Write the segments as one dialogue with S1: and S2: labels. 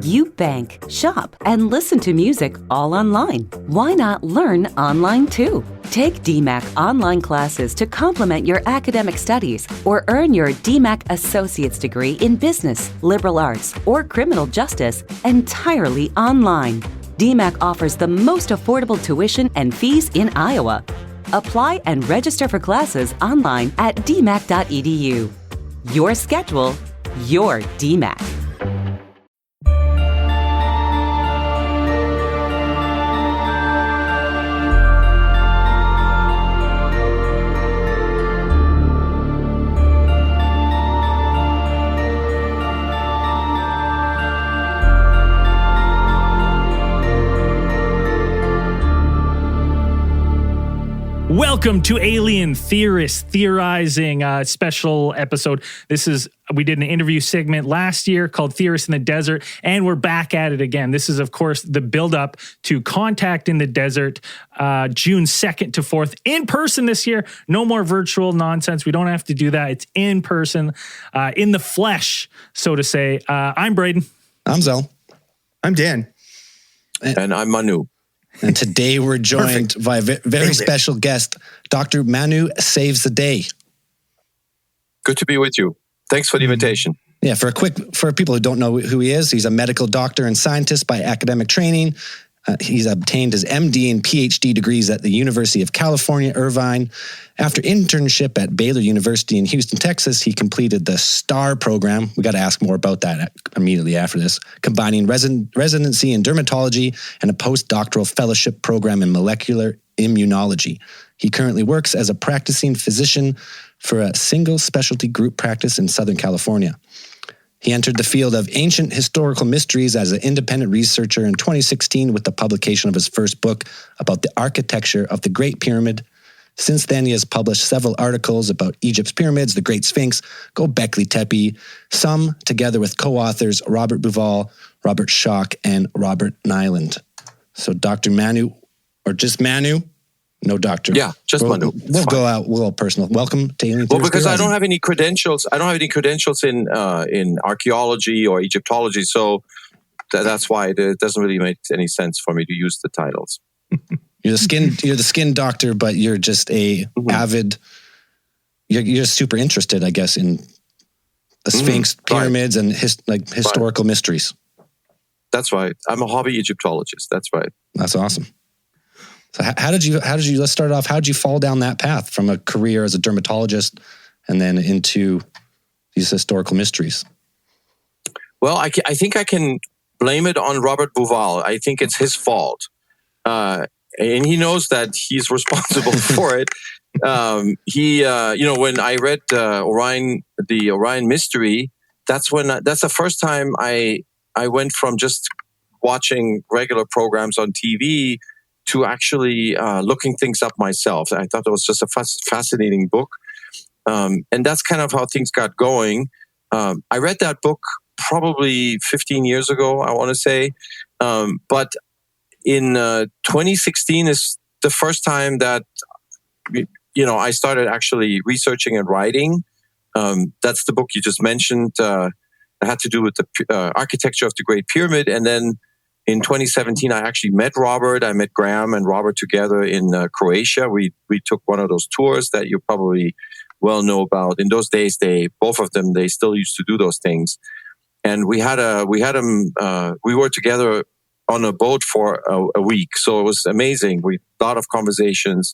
S1: You bank, shop, and listen to music all online. Why not learn online too? Take DMAC online classes to complement your academic studies or earn your DMAC Associate's degree in business, liberal arts, or criminal justice entirely online. DMAC offers the most affordable tuition and fees in Iowa. Apply and register for classes online at dmac.edu. Your schedule, your DMAC.
S2: Welcome to Alien Theorists Theorizing, special episode. We did an interview segment last year called Theorists in the Desert, and we're back at it again. This is, of course, the build-up to Contact in the Desert, June 2nd to 4th, in person this year. No more virtual nonsense. We don't have to do that. It's in person, in the flesh, so to say. I'm Braden.
S3: I'm Zell.
S4: I'm Dan.
S5: And I'm Manu.
S3: And today we're joined by a very special guest, Dr. Manu Seyfzadeh.
S5: Good to be with you. Thanks for the invitation.
S3: Yeah, for people who don't know who he is, he's a medical doctor and scientist by academic training. He's obtained his MD and Ph.D. degrees at the University of California, Irvine. After internship at Baylor University in Houston, Texas, he completed the S.T.A.R program. We got to ask more about that immediately after this, combining residency in dermatology and a post-doctoral fellowship program in molecular immunology. He currently works as a practicing physician for a single specialty group practice in Southern California. He entered the field of ancient historical mysteries as an independent researcher in 2016 with the publication of his first book about the architecture of the Great Pyramid. Since then, he has published several articles about Egypt's pyramids, the Great Sphinx, Goebekli Tepe, some together with co-authors Robert Bauval, Robert Schoch, and Robert Neyland. So Dr. Manu, or just Manu? No doctor.
S5: Yeah, just Manu.
S3: We'll go personal. Welcome to Alien Theories.
S5: Well, because I don't have any credentials. I don't have any credentials in archaeology or Egyptology, so that's why it doesn't really make any sense for me to use the titles.
S3: You're the skin doctor, but you're just a avid. You're just super interested, I guess, in the Sphinx, pyramids, and historical mysteries.
S5: That's right. I'm a hobby Egyptologist. That's right.
S3: That's awesome. So how did you, let's start off, how did you fall down that path from a career as a dermatologist and then into these historical mysteries?
S5: Well, I think I can blame it on Robert Bauval. I think it's his fault. And he knows that he's responsible for it. When I read Orion, the Orion mystery, that's the first time I went from just watching regular programs on TV to actually looking things up myself. I thought it was just a fascinating book. And that's kind of how things got going. I read that book probably 15 years ago, I want to say. But in 2016 is the first time that, I started actually researching and writing. That's the book you just mentioned. It had to do with the architecture of the Great Pyramid. And then in 2017, I actually met Robert. I met Graham and Robert together in Croatia. We took one of those tours that you probably well know about. In those days, both of them still used to do those things. And we were together on a boat for a week. So it was amazing. A lot of conversations.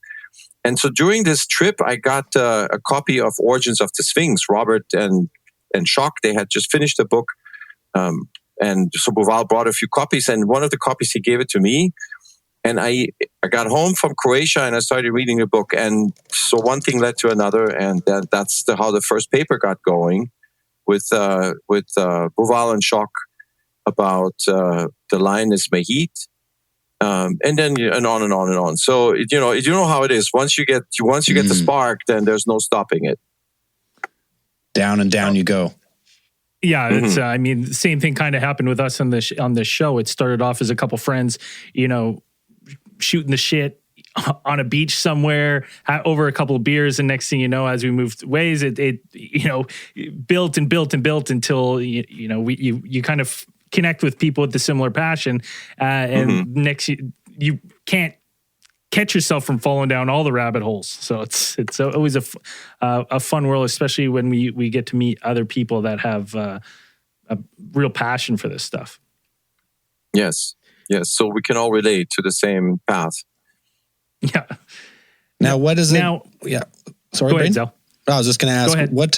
S5: And so during this trip, I got a copy of Origins of the Sphinx. Robert and Schoch, they had just finished the book. And so Bauval brought a few copies, and one of the copies he gave it to me. And I got home from Croatia and I started reading the book. And so one thing led to another, and that's how the first paper got going with Bauval and Schoch about the lioness Mehit, and then and on and on and on. So you know how it is. Once you get the spark, then there's no stopping it.
S3: Down and down you go.
S2: Yeah, it's. I mean, the same thing kind of happened with us on this show. It started off as a couple friends, shooting the shit on a beach somewhere over a couple of beers, and next thing you know, as we moved ways, it built and built and built until you kind of connect with people with a similar passion, and next you can't catch yourself from falling down all the rabbit holes. So it's always a fun world, especially when we get to meet other people that have a real passion for this stuff.
S5: Yes. So we can all relate to the same path.
S2: Yeah.
S3: Now, what is it? Yeah. Sorry,
S2: go ahead,
S3: Braden?
S2: Zell.
S3: I was just going to ask, what,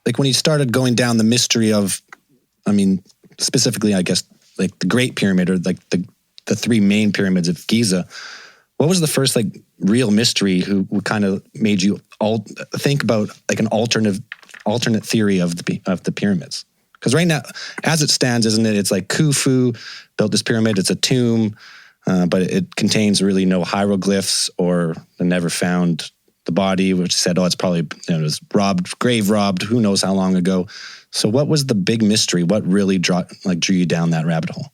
S3: like when you started going down the mystery of, I mean, specifically, I guess, like the Great Pyramid or like the three main pyramids of Giza, what was the first like real mystery who kind of made you all think about like an alternate theory of the pyramids? Because right now, as it stands, isn't it? It's like Khufu built this pyramid. It's a tomb, but it contains really no hieroglyphs, or they never found the body, which said, it's probably, it was grave robbed, who knows how long ago. So what was the big mystery? What really drew you down that rabbit hole?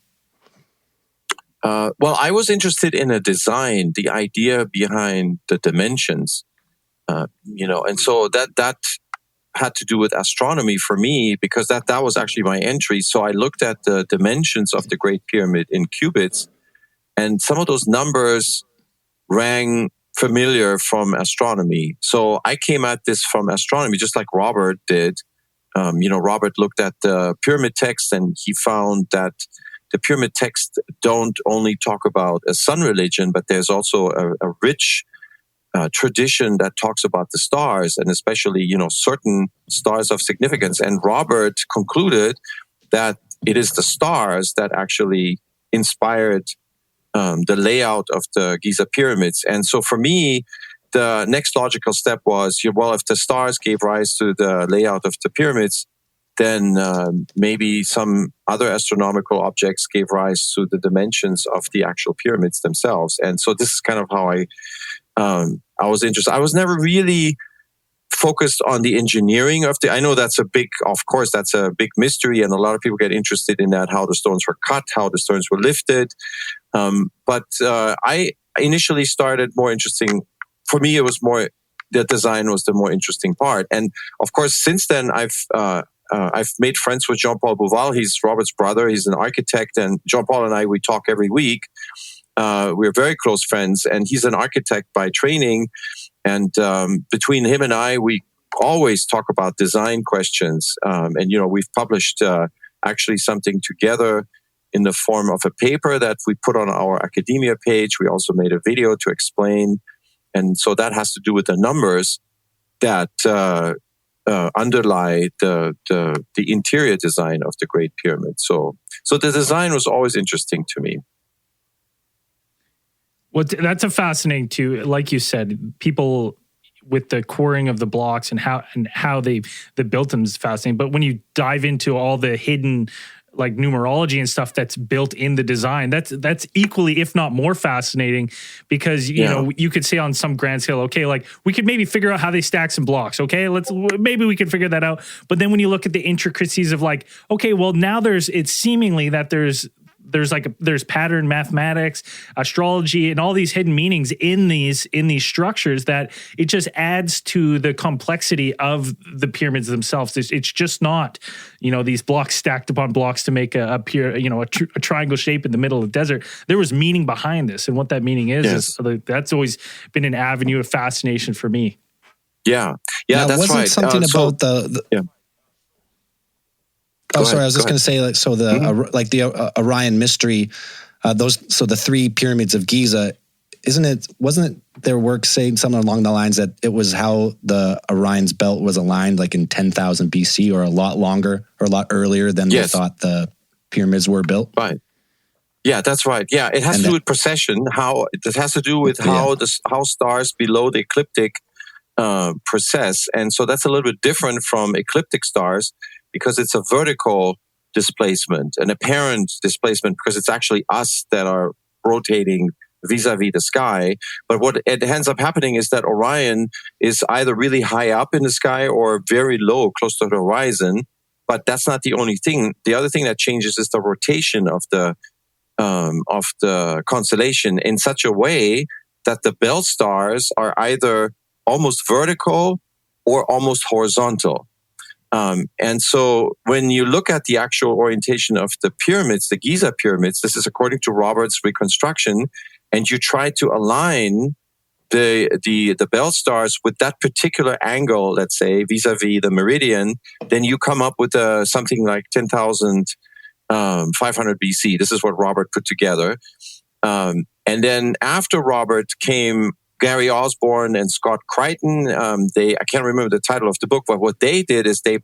S5: Well, I was interested in a design, the idea behind the dimensions, and so that had to do with astronomy for me, because that was actually my entry. So I looked at the dimensions of the Great Pyramid in cubits, and some of those numbers rang familiar from astronomy. So I came at this from astronomy, just like Robert did. Robert looked at the pyramid text, and he found that the pyramid texts don't only talk about a sun religion, but there's also a rich tradition that talks about the stars, and especially, certain stars of significance. And Robert concluded that it is the stars that actually inspired the layout of the Giza pyramids. And so for me, the next logical step was, if the stars gave rise to the layout of the pyramids, then maybe some other astronomical objects gave rise to the dimensions of the actual pyramids themselves. And so this is kind of how I was interested. I was never really focused on the engineering of I know that's a big mystery, and a lot of people get interested in that, how the stones were cut, how the stones were lifted. But I initially started more interesting. For me, it was more, the design was the more interesting part. And of course, since then, I've made friends with Jean-Paul Bauval. He's Robert's brother. He's an architect, and Jean-Paul and I, we talk every week. We're very close friends, and he's an architect by training. And between him and I, we always talk about design questions. And we've published actually something together in the form of a paper that we put on our academia page. We also made a video to explain. And so that has to do with the numbers that underlie the interior design of the Great Pyramid. So the design was always interesting to me.
S2: Well, that's a fascinating too. Like you said, people with the quarrying of the blocks and how they built them is fascinating. But when you dive into all the hidden like numerology and stuff that's built in the design, that's equally, if not more fascinating, because you could say on some grand scale, okay, like we could maybe figure out how they stack some blocks. Okay, maybe we can figure that out. But then when you look at the intricacies of like, okay, well now it's seemingly that there's pattern mathematics, astrology, and all these hidden meanings in these structures that it just adds to the complexity of the pyramids themselves. It's just not, these blocks stacked upon blocks to make a triangle shape in the middle of the desert. There was meaning behind this, and what that meaning is that's always been an avenue of fascination for me.
S5: Yeah,
S3: now,
S5: that's
S3: wasn't
S5: right.
S3: Something about the
S5: yeah.
S3: I was just going to say, the Orion mystery, the three pyramids of Giza, wasn't it their work saying something along the lines that it was how the Orion's belt was aligned like in 10,000 BC, or a lot longer or a lot earlier than they thought the pyramids were built?
S5: Right. Yeah, that's right. Yeah, it has to do with precession. It has to do with how stars below the ecliptic precess, and so that's a little bit different from ecliptic stars, because it's a vertical displacement, an apparent displacement, because it's actually us that are rotating vis-a-vis the sky. But what it ends up happening is that Orion is either really high up in the sky or very low, close to the horizon. But that's not the only thing. The other thing that changes is the rotation of the constellation in such a way that the belt stars are either almost vertical or almost horizontal. And so when you look at the actual orientation of the pyramids, the Giza pyramids, this is according to Robert's reconstruction, and you try to align the belt stars with that particular angle, let's say, vis-a-vis the meridian, then you come up with something like 10,500 BC. This is what Robert put together. And then after Robert came Gary Osborne and Scott Crichton. I can't remember the title of the book, but what they did is they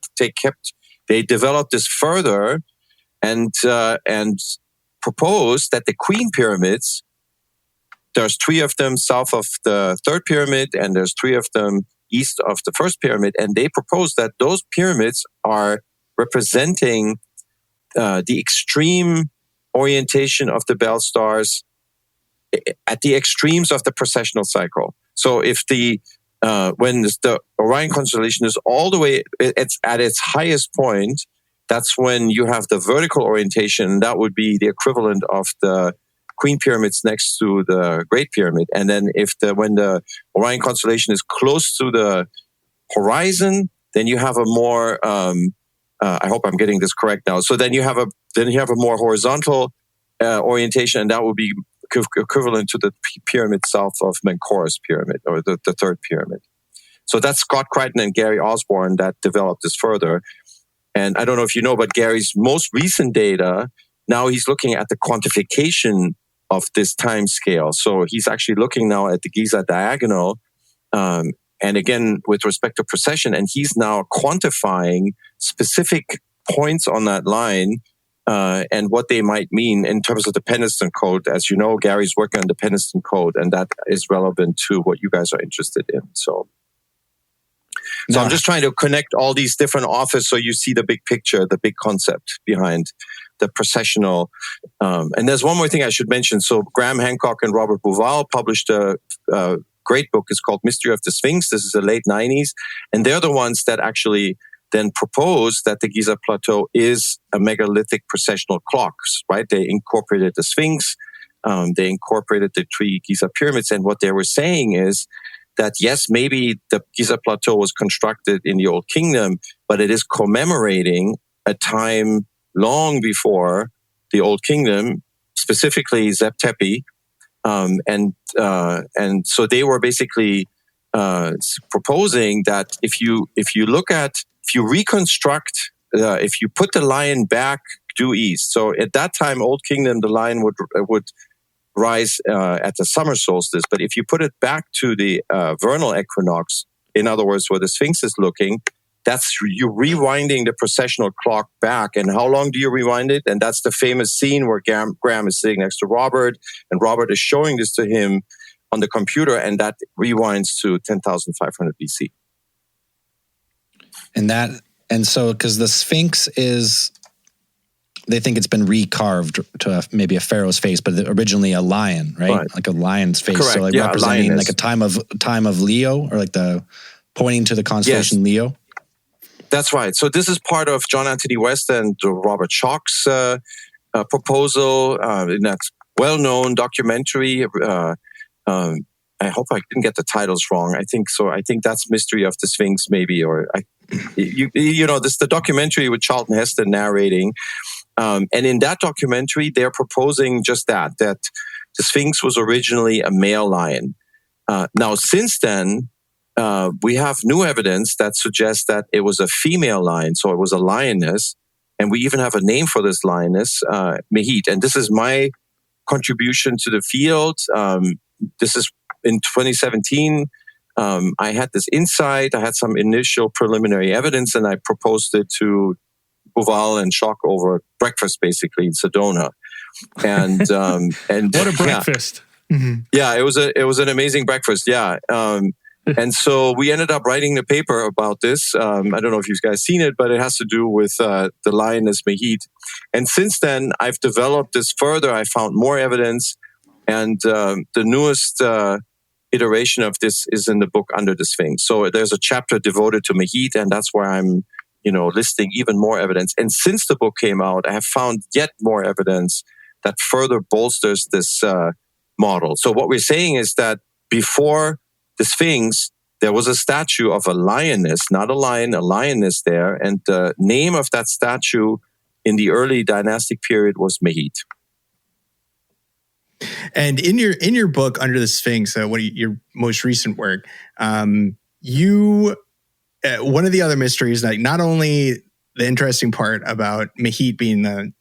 S5: developed this further and proposed that the Queen pyramids, there's 3 of them south of the third pyramid, and there's 3 of them east of the first pyramid. And they proposed that those pyramids are representing the extreme orientation of the belt stars at the extremes of the precessional cycle. So if when the Orion constellation is all the way, it's at its highest point, that's when you have the vertical orientation. That would be the equivalent of the Queen pyramids next to the Great Pyramid. And then when the Orion constellation is close to the horizon, then you have a more I hope I'm getting this correct now. So then you have a more horizontal orientation, and that would be equivalent to the pyramid south of Menkaur's pyramid, or the third pyramid. So that's Scott Crichton and Gary Osborne that developed this further. And I don't know if you know, but Gary's most recent data, now he's looking at the quantification of this time scale. So he's actually looking now at the Giza diagonal, and again, with respect to precession, and he's now quantifying specific points on that line and what they might mean in terms of the Penniston Code. As you know, Gary's working on the Penniston Code, and that is relevant to what you guys are interested in. So I'm just trying to connect all these different authors so you see the big picture, the big concept behind the processional. And there's one more thing I should mention. So Graham Hancock and Robert Bauval published a great book. It's called Mystery of the Sphinx. This is the late 90s. And they're the ones that actually then proposed that the Giza Plateau is a megalithic processional clocks, right? They incorporated the Sphinx. They incorporated the 3 Giza pyramids. And what they were saying is that, yes, maybe the Giza Plateau was constructed in the Old Kingdom, but it is commemorating a time long before the Old Kingdom, specifically Zeb Tepe. And so they were basically proposing that if you reconstruct, if you put the lion back due east, so at that time, Old Kingdom, the lion would rise at the summer solstice. But if you put it back to the vernal equinox, in other words, where the Sphinx is looking, that's you rewinding the processional clock back. And how long do you rewind it? And that's the famous scene where Graham is sitting next to Robert, and Robert is showing this to him on the computer, and that rewinds to 10,500 BC. And so because the Sphinx is, they think it's been recarved to maybe a pharaoh's face, but originally a lion, right? Like a lion's face. Correct.
S3: So like representing like a time of Leo, or like the pointing to the constellation Leo.
S5: That's right. So this is part of John Anthony West and Robert Schoch's proposal in that well-known documentary. I hope I didn't get the titles wrong. I think so. I think that's Mystery of the Sphinx, maybe, or this the documentary with Charlton Heston narrating. And in that documentary, they're proposing just that the Sphinx was originally a male lion. Now, since then, we have new evidence that suggests that it was a female lion, so it was a lioness, and we even have a name for this lioness, Mehit. And this is my contribution to the field. This is in 2017. I had this insight. I had some initial preliminary evidence, and I proposed it to Bauval and Schoch over breakfast, basically in Sedona. And
S2: what a breakfast!
S5: Yeah, yeah, it was an amazing breakfast. Yeah. And so we ended up writing the paper about this. I don't know if you guys seen it, but it has to do with the lioness Mehit. And since then, I've developed this further. I found more evidence, and the newest iteration of this is in the book Under the Sphinx. So there's a chapter devoted to Mehit, and that's where I'm, listing even more evidence. And since the book came out, I have found yet more evidence that further bolsters this model. So what we're saying is that before the Sphinx, there was a statue of a lioness, not a lion, a lioness there. And the name of that statue in the early dynastic period was Mehit.
S4: And in your book, Under the Sphinx, your most recent work, you one of the other mysteries, like not only the interesting part about Mehit being the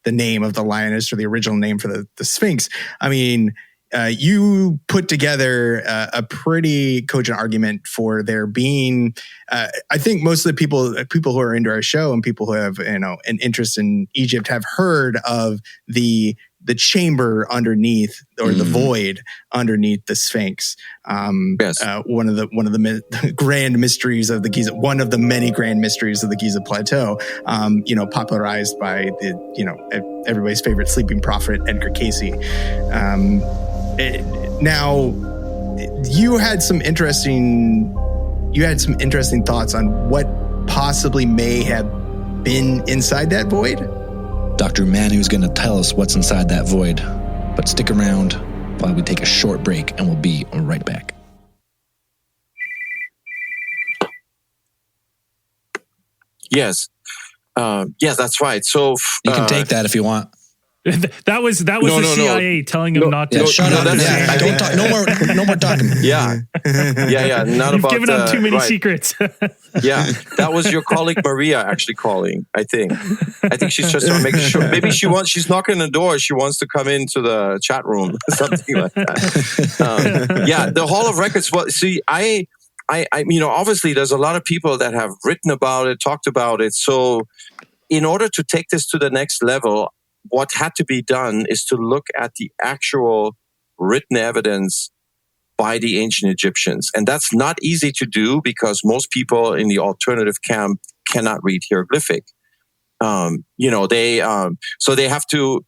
S4: name of the lioness or the original name for the Sphinx. I mean, you put together a pretty cogent argument for there being. I think most of the people who are into our show and people who have an interest in Egypt have heard of the chamber underneath, or the void underneath the Sphinx.
S5: Yes.
S4: One of the grand mysteries of the Giza, one of the many grand mysteries of the Giza Plateau. Popularized by everybody's favorite sleeping prophet, Edgar Cayce. Now, you had some interesting thoughts on what possibly may have been inside that void.
S3: Dr. Manu is going to tell us what's inside that void, but stick around while we take a short break, and we'll be right back.
S5: Yes, that's right. So
S3: you can take that if you want.
S2: That was the CIA telling him not to.
S3: Yeah, shut up. Don't talk. No more talking.
S5: Yeah. Not
S2: You've
S5: about.
S2: given up too many secrets.
S5: Yeah, that was your colleague Maria actually calling. I think she's just making sure. Maybe she's knocking on the door. She wants to come into the chat room, something like that. The Hall of Records. Well, see, I obviously there's a lot of people that have written about it, talked about it. So, in order to take this to the next level, what had to be done is to look at the actual written evidence by the ancient Egyptians. And that's not easy to do because most people in the alternative camp cannot read hieroglyphic. So they have to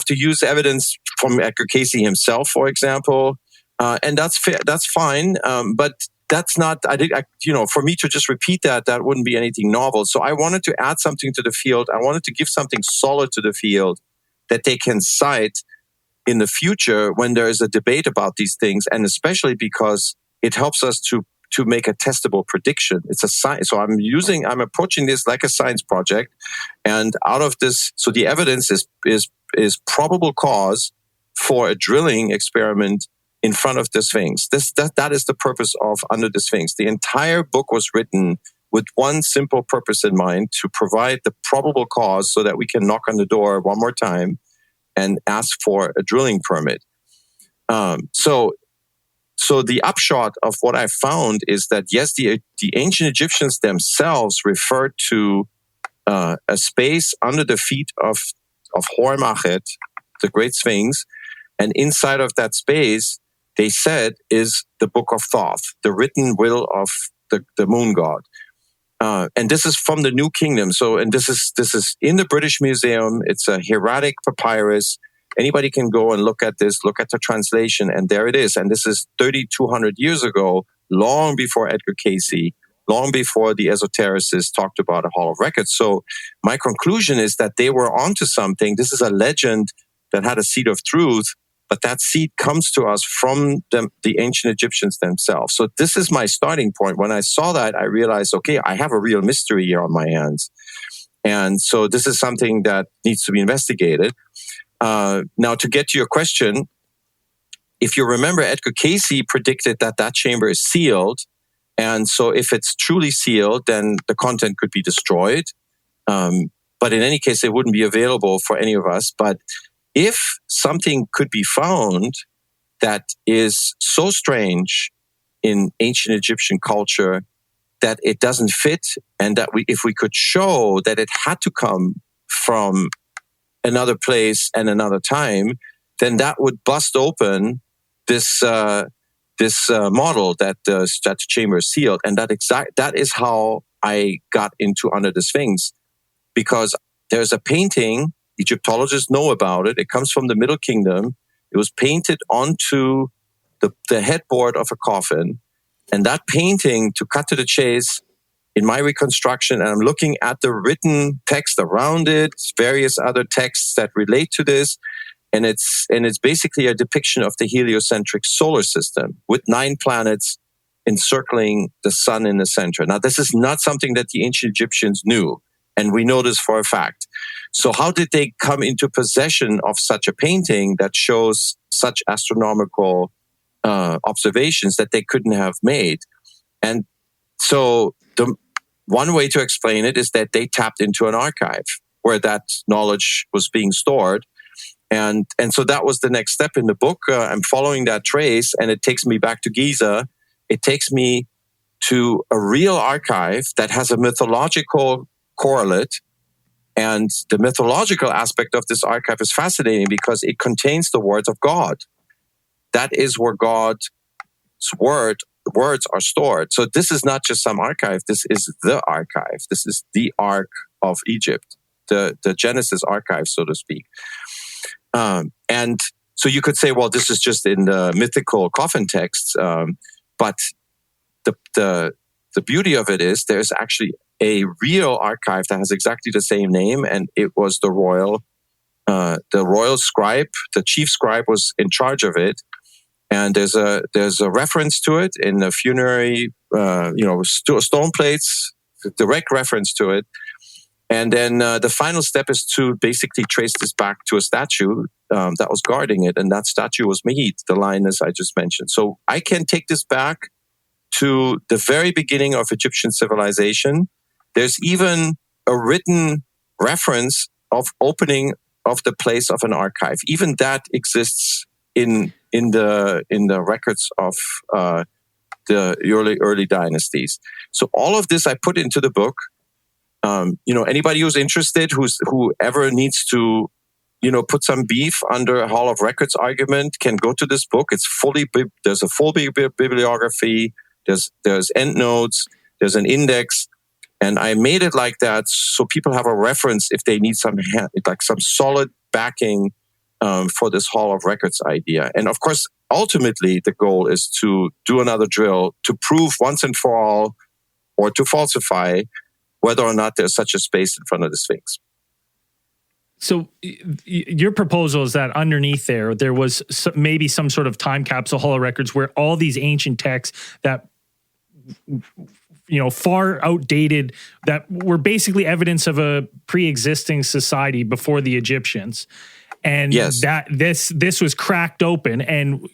S5: use evidence from Edgar Cayce himself, for example. And that's fair, that's fine. But that's not, for me to just repeat that wouldn't be anything novel. So I wanted to add something to the field. I wanted to give something solid to the field that they can cite in the future when there is a debate about these things, and especially because it helps us to make a testable prediction. It's a science. So I'm approaching this like a science project, and out of this, so the evidence is probable cause for a drilling experiment in front of the Sphinx. That is the purpose of Under the Sphinx. The entire book was written with one simple purpose in mind: to provide the probable cause so that we can knock on the door one more time and ask for a drilling permit. So the upshot of what I found is that, yes, the ancient Egyptians themselves referred to a space under the feet of Horemachet, the Great Sphinx, and inside of that space, they said, is the Book of Thoth, the written will of the moon god. And this is from the New Kingdom. So, and this is in the British Museum. It's a hieratic papyrus. Anybody can go and look at this, look at the translation, and there it is. And this is 3,200 years ago, long before Edgar Cayce, long before the esotericists talked about a Hall of Records. So my conclusion is that they were onto something. This is a legend that had a seed of truth, but that seed comes to us from the ancient Egyptians themselves. So this is my starting point. When I saw that, I realized, okay, I have a real mystery here on my hands. And so this is something that needs to be investigated. Now, to get to your question, if you remember, Edgar Cayce predicted that chamber is sealed. And so if it's truly sealed, then the content could be destroyed. But in any case, it wouldn't be available for any of us. But if something could be found that is so strange in ancient Egyptian culture that it doesn't fit, and that if we could show that it had to come from another place and another time, then that would bust open this model that the chamber is sealed. And that is how I got into Under the Sphinx, because there's a painting. Egyptologists know about it. It comes from the Middle Kingdom. It was painted onto the headboard of a coffin. And that painting, to cut to the chase, in my reconstruction, and I'm looking at the written text around it, various other texts that relate to this, and it's basically a depiction of the heliocentric solar system with 9 planets encircling the sun in the center. Now, this is not something that the ancient Egyptians knew, and we know this for a fact. So how did they come into possession of such a painting that shows such astronomical observations that they couldn't have made? And so the one way to explain it is that they tapped into an archive where that knowledge was being stored. And so that was the next step in the book. I'm following that trace, and it takes me back to Giza. It takes me to a real archive that has a mythological correlate. And the mythological aspect of this archive is fascinating because it contains the words of God. That is where God's words are stored. So this is not just some archive. This is the archive. This is the Ark of Egypt, the Genesis archive, so to speak. And so you could say, well, this is just in the mythical coffin texts. But the beauty of it is there's actually a real archive that has exactly the same name, and it was the royal scribe. The chief scribe was in charge of it, and there's a reference to it in the funerary, stone plates, direct reference to it. And then the final step is to basically trace this back to a statue that was guarding it, and that statue was Mehit, the lioness I just mentioned. So I can take this back to the very beginning of Egyptian civilization. There's even a written reference of opening of the place of an archive. Even that exists in the records of the early dynasties. So all of this I put into the book. Anybody who's interested, whoever needs to, put some beef under a Hall of Records argument can go to this book. There's a full bibliography. There's endnotes. There's an index. And I made it like that so people have a reference if they need some solid backing for this Hall of Records idea. And of course, ultimately, the goal is to do another drill to prove once and for all, or to falsify, whether or not there's such a space in front of the Sphinx.
S2: So your proposal is that underneath there was maybe some sort of time capsule Hall of Records where all these ancient texts that far outdated, that were basically evidence of a pre-existing society before the Egyptians. And
S5: yes,
S2: that this was cracked open and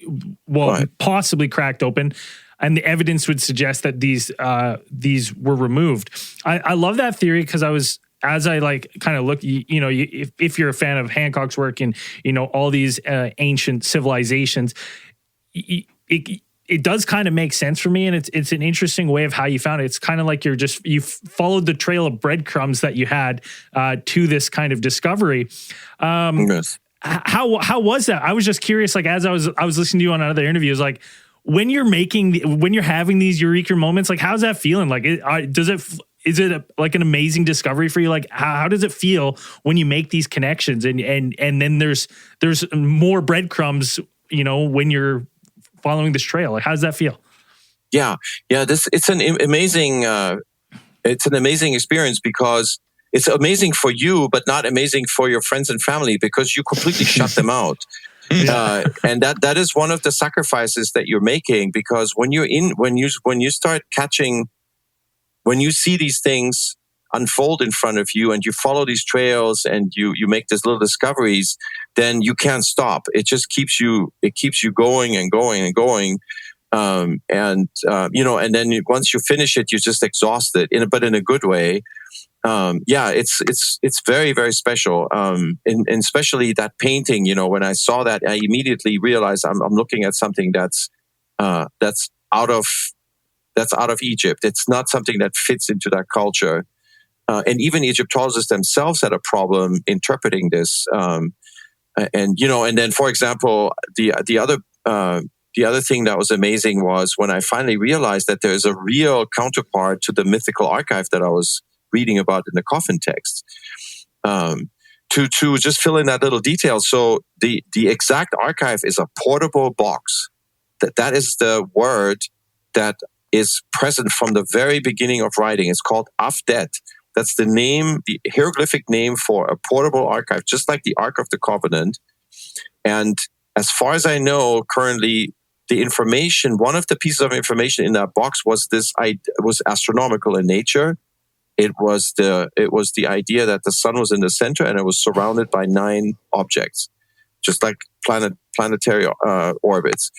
S2: possibly cracked open. And the evidence would suggest that these were removed. I love that theory because as I kind of look, if you're a fan of Hancock's work and, all these ancient civilizations, it does kind of make sense for me. And it's an interesting way of how you found it. It's kind of like you followed the trail of breadcrumbs that you had to this kind of discovery.
S5: Yes.
S2: How was that? I was just curious, as I was listening to you on another interview, is like, when you're having these eureka moments, how's that feeling? Is it like an amazing discovery for you? How does it feel when you make these connections and then there's more breadcrumbs, when you're following this trail? How does that feel?
S5: Yeah. It's an amazing experience because it's amazing for you, but not amazing for your friends and family because you completely shut them out. And that is one of the sacrifices that you're making, because when you start catching, when you see these things unfold in front of you and you follow these trails and you make these little discoveries, then you can't stop. It just keeps you going and going and going. And then once you finish it, you're just exhausted, but in a good way. It's very, very special. And especially that painting, when I saw that, I immediately realized I'm looking at something that's out of Egypt. It's not something that fits into that culture. And even Egyptologists themselves had a problem interpreting this. And then, for example, the other thing that was amazing was when I finally realized that there's a real counterpart to the mythical archive that I was reading about in the coffin text, to just fill in that little detail. So the exact archive is a portable box. That is the word that is present from the very beginning of writing. It's called Afdet. That's the name, the hieroglyphic name for a portable archive, just like the Ark of the Covenant. And as far as I know, currently the information, one of the pieces of information in that box was was astronomical in nature. It was the idea that the sun was in the center and it was surrounded by 9 objects, just like planetary orbits.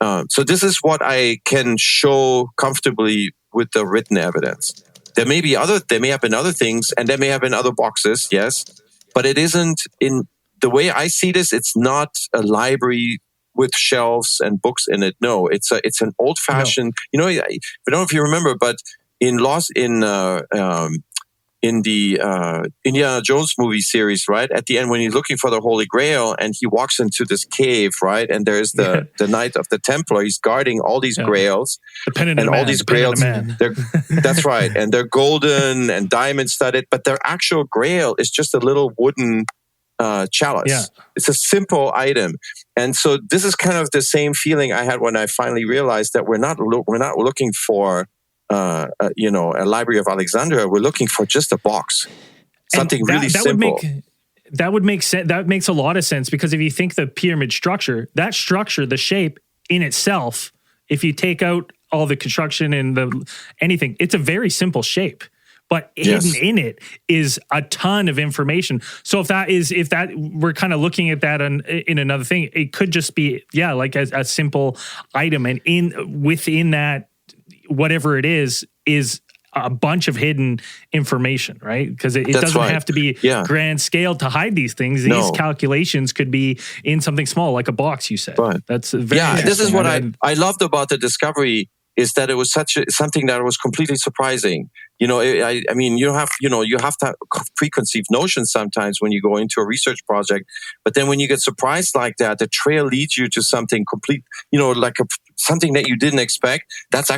S5: So this is what I can show comfortably with the written evidence. There may have been other things, and there may have been other boxes, yes, but it isn't in the way I see this. It's not a library with shelves and books in it. No, it's an old-fashioned. No. I don't know if you remember, but in the Indiana Jones movie series, right? At the end, when he's looking for the Holy Grail and he walks into this cave, right? And there's the Knight of the Templar. He's guarding all these grails. All these grails. That's right. And they're golden and diamond studded, but their actual grail is just a little wooden chalice. Yeah. It's a simple item. And so this is kind of the same feeling I had when I finally realized that we're not looking for a Library of Alexandria. We're looking for just a box, something really simple.
S2: That would make sense. That makes a lot of sense, because if you think the pyramid structure, the shape in itself, if you take out all the construction and anything, it's a very simple shape. But hidden in it is a ton of information. So if we're kind of looking at that in another thing, it could just be like a simple item, and within that, whatever it is a bunch of hidden information, right? Because it doesn't have to be grand scale to hide these things. These calculations could be in something small, like a box. You said, right. That's very
S5: This is what I loved about the discovery, is that it was something that was completely surprising. I mean, you have to have preconceived notions sometimes when you go into a research project, but then when you get surprised like that, the trail leads you to something complete, something that you didn't expect. That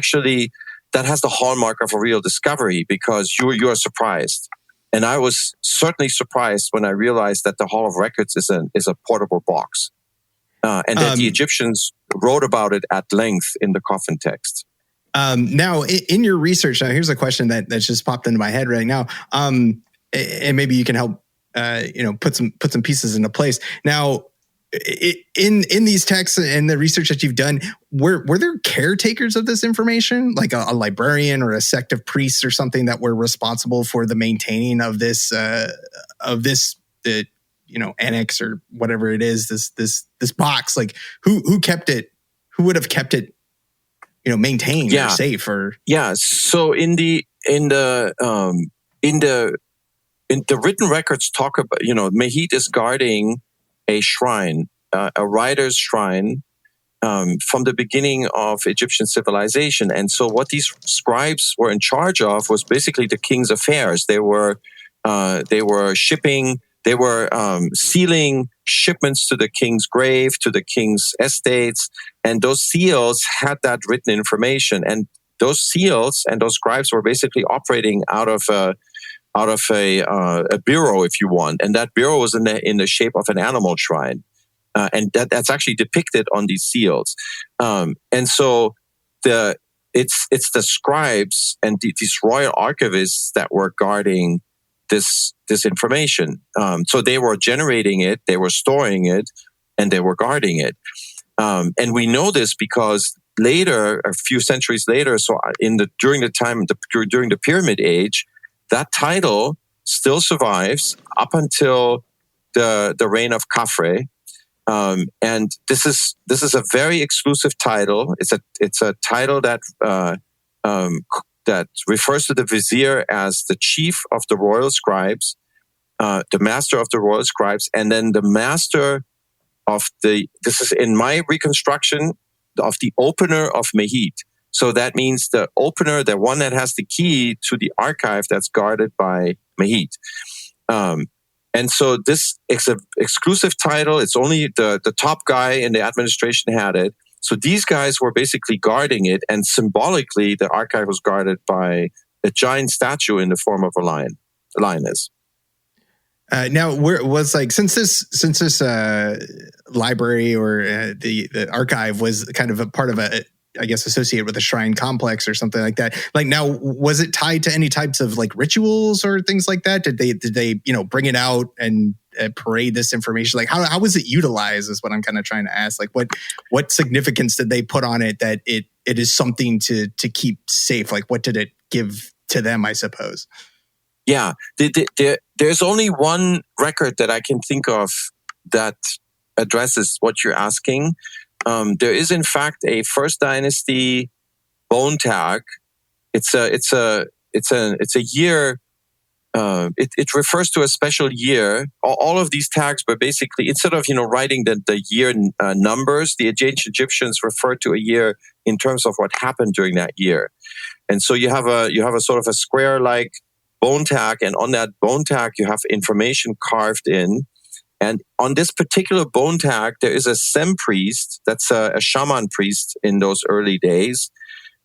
S5: has the hallmark of a real discovery, because you're surprised. And I was certainly surprised when I realized that the Hall of Records is a portable box, and that the Egyptians wrote about it at length in the coffin text.
S4: Now, in your research, here's a question that's just popped into my head right now, and maybe you can help, put some pieces into place. Now, in these texts and the research that you've done, were there caretakers of this information, like a librarian or a sect of priests or something that were responsible for the maintaining of this annex or whatever it is, this box? Like who kept it? Who would have kept it, maintained or safe? Or
S5: So in the written records talk about, Mehit is guarding a shrine, a writer's shrine, from the beginning of Egyptian civilization. And so what these scribes were in charge of was basically the king's affairs. They were shipping, they were sealing shipments to the king's grave, to the king's estates, and those seals had that written information. And those seals and those scribes were basically operating out of a bureau, if you want, and that bureau was in the shape of an animal shrine, and that's actually depicted on these seals. And so it's the scribes and these royal archivists that were guarding this information. So they were generating it, they were storing it, and they were guarding it. And we know this because later, a few centuries later, so during the Pyramid Age, that title still survives up until the reign of Khafre, and this is a very exclusive title. It's a title that refers to the vizier as the chief of the royal scribes, the master of the royal scribes, and then the master of this is in my reconstruction of the opener of Mehit. So that means the opener, the one that has the key to the archive that's guarded by Mehit. And so this is an exclusive title. It's only the top guy in the administration had it. So these guys were basically guarding it, and symbolically, the archive was guarded by a giant statue in the form of a lioness.
S4: Now, since this library or the archive was kind of a part of associated with a shrine complex or something like that. Like, now, was it tied to any types of rituals or things like that? Did they bring it out and parade this information? Like how was it utilized is what I'm kind of trying to ask. Like what significance did they put on it that it is something to keep safe? Like what did it give to them, I suppose?
S5: Yeah, there's only one record that I can think of that addresses what you're asking. There is in fact a First Dynasty bone tag. It's a year. It refers to a special year. All of these tags, but basically instead of writing the year numbers, the ancient Egyptians refer to a year in terms of what happened during that year. And so you have a sort of a square like bone tag, and on that bone tag you have information carved in. And on this particular bone tag, there is a Sem priest, that's a shaman priest in those early days,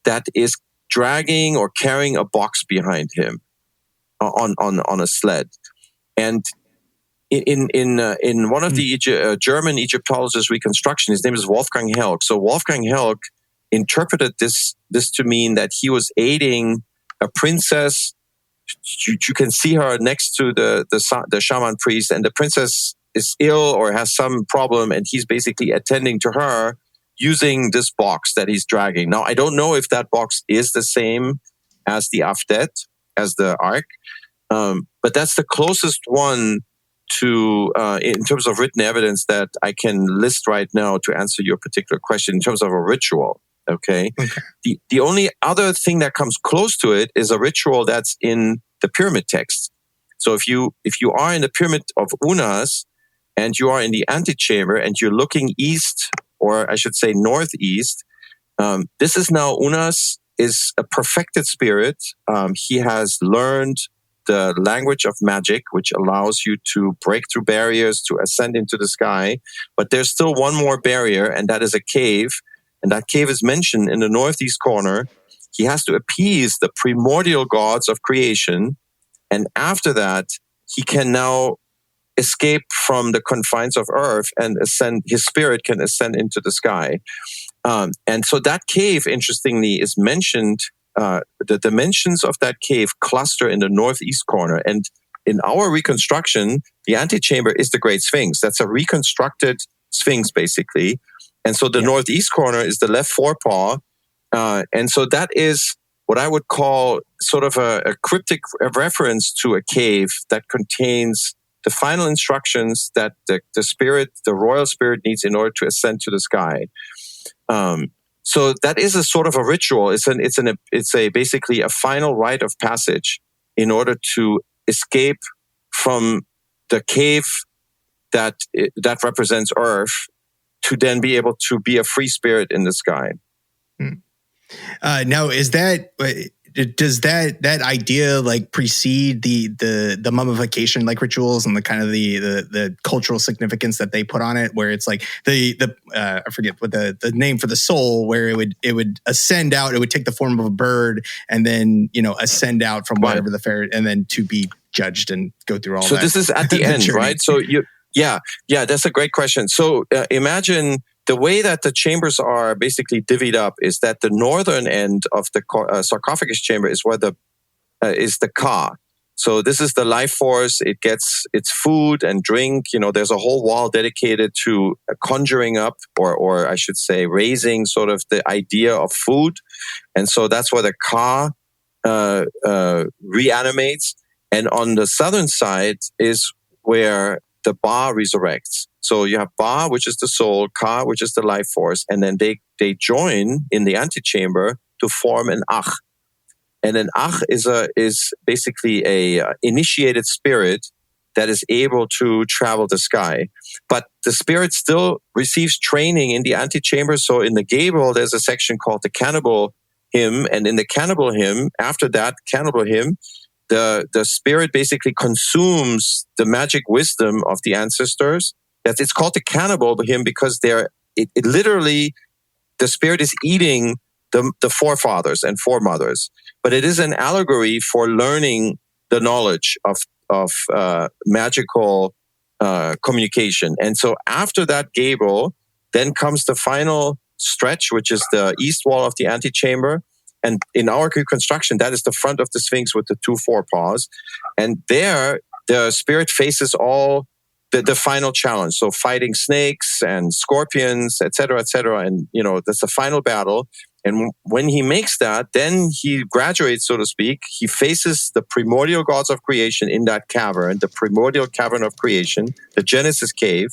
S5: that is dragging or carrying a box behind him on a sled. And in one of the German Egyptologists' reconstruction, his name is Wolfgang Helck. So Wolfgang Helck interpreted this to mean that he was aiding a princess. You can see her next to the shaman priest, and the princess is ill or has some problem, and he's basically attending to her using this box that he's dragging. Now, I don't know if that box is the same as the Afdet, as the Ark, but that's the closest one to, in terms of written evidence, that I can list right now to answer your particular question in terms of a ritual. Okay. The only other thing that comes close to it is a ritual that's in the pyramid text. So if you are in the pyramid of Unas and you are in the antechamber and you're looking east, or I should say northeast, this is now Unas is a perfected spirit. He has learned the language of magic, which allows you to break through barriers, to ascend into the sky. But there's still one more barrier, and that is a cave. And that cave is mentioned in the northeast corner. He has to appease the primordial gods of creation. And after that, he can now escape from the confines of earth and ascend. His spirit can ascend into the sky. And so that cave, interestingly, is mentioned. The dimensions of that cave cluster in the northeast corner. And in our reconstruction, the antechamber is the Great Sphinx. That's a reconstructed Sphinx, basically. And so the northeast corner is the left forepaw. And so that is what I would call sort of a cryptic reference to a cave that contains the final instructions that the spirit, the royal spirit, needs in order to ascend to the sky. So that is a sort of a ritual. It's basically a final rite of passage in order to escape from the cave that represents Earth, to then be able to be a free spirit in the sky.
S4: Now, does that idea like precede the mummification like rituals and the kind of the cultural significance that they put on it, where it's like I forget what the name for the soul, where it would ascend out, it would take the form of a bird and then ascend out from wherever the fair, and then to be judged and go through all that.
S5: So this is at the end, right? So yeah, that's a great question. So imagine the way that the chambers are basically divvied up is that the northern end of the sarcophagus chamber is where is the Ka. So this is the life force. It gets its food and drink. There's a whole wall dedicated to conjuring up, or I should say, raising sort of the idea of food. And so that's where the Ka reanimates. And on the southern side is where the Ba resurrects. So you have Ba, which is the soul, Ka, which is the life force, and then they join in the antechamber to form an Ach. And an Ach is basically a initiated spirit that is able to travel the sky. But the spirit still receives training in the antechamber. So in the gable, there's a section called the cannibal hymn, and in the cannibal hymn, after that cannibal hymn, the spirit basically consumes the magic wisdom of the ancestors. It's called the cannibal hymn because it literally, the spirit is eating the forefathers and foremothers. But it is an allegory for learning the knowledge of magical communication. And so after that gable, then comes the final stretch, which is the east wall of the antechamber. And in our reconstruction, that is the front of the Sphinx with the two forepaws. And there, the spirit faces all the final challenge. So fighting snakes and scorpions, et cetera, and that's the final battle. And when he makes that, then he graduates, so to speak. He faces the primordial gods of creation in that cavern, the primordial cavern of creation, the Genesis cave.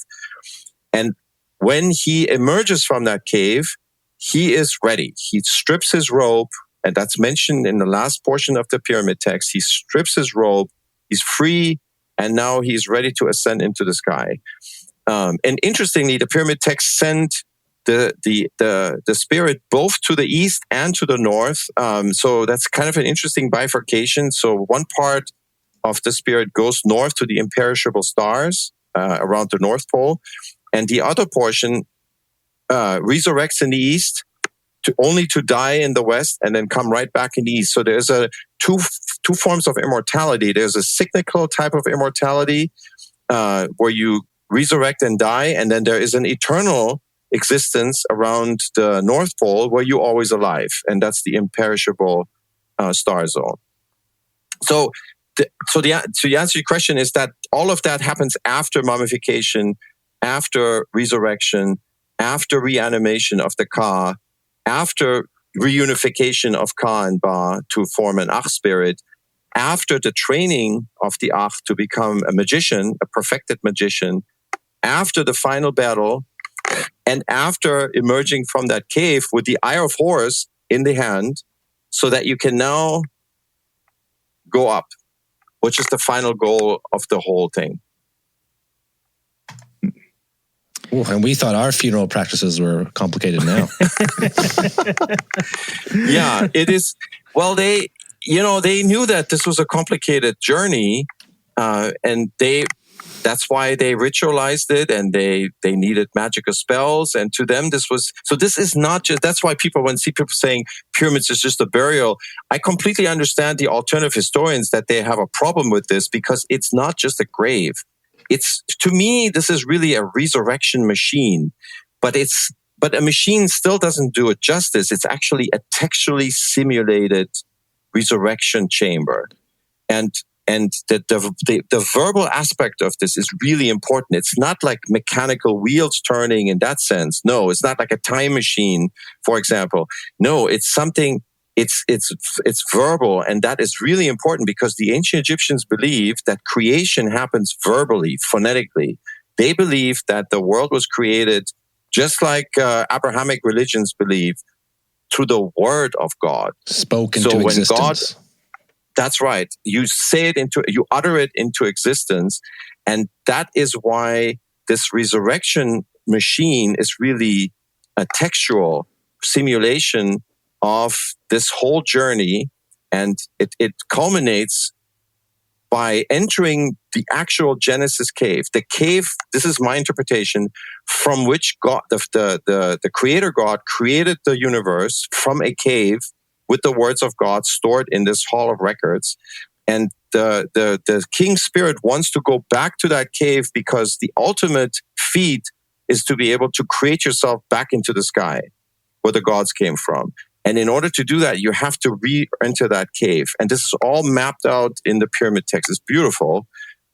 S5: And when he emerges from that cave, he is ready. He strips his robe, and that's mentioned in the last portion of the pyramid text. He strips his robe, he's free, and now he's ready to ascend into the sky. And interestingly, the pyramid text sent the spirit both to the east and to the north. So that's kind of an interesting bifurcation. So one part of the spirit goes north to the imperishable stars around the North Pole, and the other portion resurrects in the east only to die in the west and then come right back in the east. So there's two forms of immortality. There's a cyclical type of immortality where you resurrect and die, and then there is an eternal existence around the North Pole where you're always alive, and that's the imperishable star zone. So the answer to your question is that all of that happens after mummification, after resurrection, after reanimation of the Ka, after reunification of Ka and Ba to form an Ach spirit, after the training of the Ach to become a magician, a perfected magician, after the final battle, and after emerging from that cave with the Eye of Horus in the hand, so that you can now go up, which is the final goal of the whole thing.
S3: Ooh, and we thought our funeral practices were complicated now.
S5: Yeah, it is. Well, they knew that this was a complicated journey, and that's why they ritualized it, and they needed magical spells. And to them, this is not just, that's why when see people saying pyramids is just a burial, I completely understand the alternative historians that they have a problem with this, because it's not just a grave. To me, this is really a resurrection machine, but a machine still doesn't do it justice. It's actually a textually simulated resurrection chamber. And the verbal aspect of this is really important. It's not like mechanical wheels turning in that sense. No, it's not like a time machine, for example. No, it's something, it's verbal, and that is really important because the ancient Egyptians believed that creation happens verbally, phonetically. They believed that the world was created just like Abrahamic religions believe, through the word of God.
S3: Spoken to existence.
S5: That's right. You utter it into existence. And that is why this resurrection machine is really a textual simulation of this whole journey. And it culminates by entering the actual Genesis cave. The cave, this is my interpretation, from which God, the creator God created the universe from a cave with the words of God stored in this hall of records. And the king spirit wants to go back to that cave because the ultimate feat is to be able to create yourself back into the sky where the gods came from. And in order to do that, you have to re-enter that cave. And this is all mapped out in the pyramid text. It's beautiful.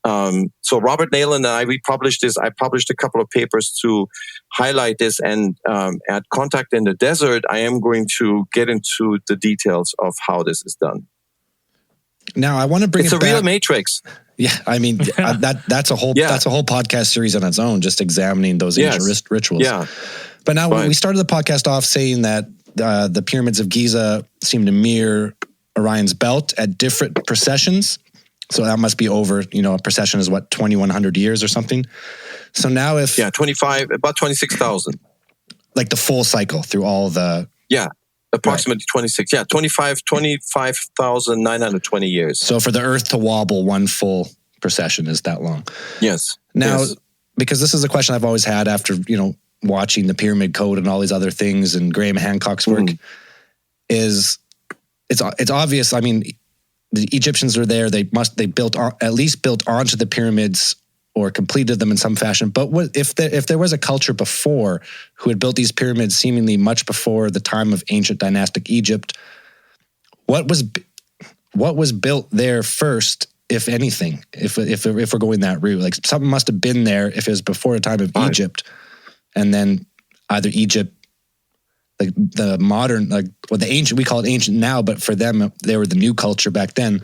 S5: So Robert Neyland and we published this. I published a couple of papers to highlight this. And at Contact in the Desert, I am going to get into the details of how this is done.
S3: Now, I want to bring
S5: it's
S3: it back.
S5: It's a real matrix.
S3: Yeah, I mean that's a whole podcast series on its own, just examining those ancient rituals.
S5: Yeah.
S3: But now we started the podcast off saying that the pyramids of Giza seem to mirror Orion's belt at different precessions. So that must be over, a precession is 2,100 years or something. So now if...
S5: Yeah, about 26,000.
S3: Like the full cycle through all the...
S5: Yeah, approximately 26. Yeah, 25,920 years.
S3: So for the Earth to wobble, one full precession is that long.
S5: Yes.
S3: Now, because this is a question I've always had after, watching the Pyramid Code and all these other things and Graham Hancock's work, is it's obvious. I mean, the Egyptians were there. They built onto the pyramids or completed them in some fashion. But if there was a culture before who had built these pyramids seemingly much before the time of ancient dynastic Egypt, what was built there first if anything, if we're going that route? Like something must have been there if it was before the time of Egypt, and then either Egypt, like the modern, like the ancient, we call it ancient now, but for them, they were the new culture back then.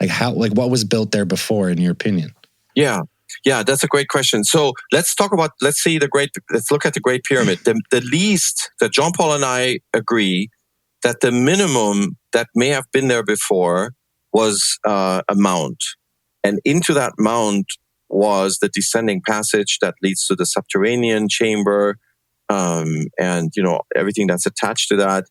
S3: Like what was built there before, in your opinion?
S5: Yeah, that's a great question. So let's look at the Great Pyramid. The least that Jean Paul and I agree that the minimum that may have been there before was a mound. And into that mound was the descending passage that leads to the subterranean chamber, and everything that's attached to that.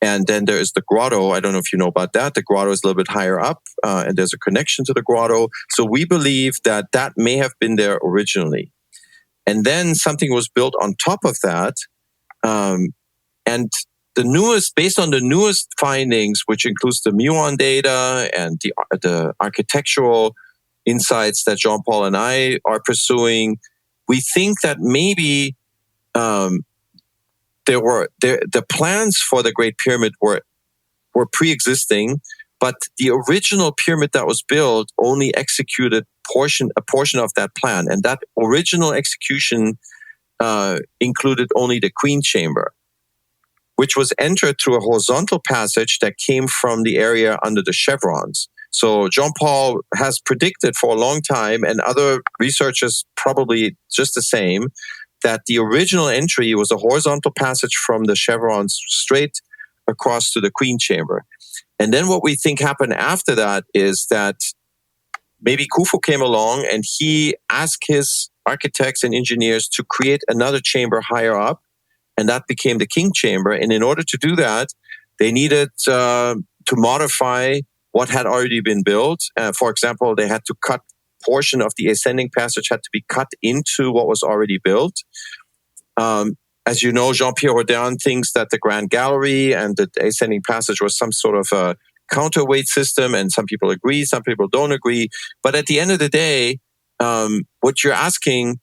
S5: And then there is the grotto. I don't know if you know about that. The grotto is a little bit higher up, and there's a connection to the grotto. So we believe that may have been there originally. And then something was built on top of that. And based on the newest findings, which includes the muon data and the architectural insights that Jean Paul and I are pursuing, we think that maybe the plans for the Great Pyramid were pre-existing, but the original pyramid that was built only executed a portion of that plan, and that original execution included only the queen chamber, which was entered through a horizontal passage that came from the area under the chevrons. So Jean Paul has predicted for a long time, and other researchers probably just the same, that the original entry was a horizontal passage from the chevrons straight across to the queen chamber. And then what we think happened after that is that maybe Khufu came along and he asked his architects and engineers to create another chamber higher up, and that became the king chamber. And in order to do that, they needed to modify what had already been built. For example, they had to cut portion of the ascending passage had to be cut into what was already built. As you know, Jean-Pierre Rodin thinks that the Grand Gallery and the ascending passage was some sort of a counterweight system, and some people agree, some people don't agree. But at the end of the day, what you're asking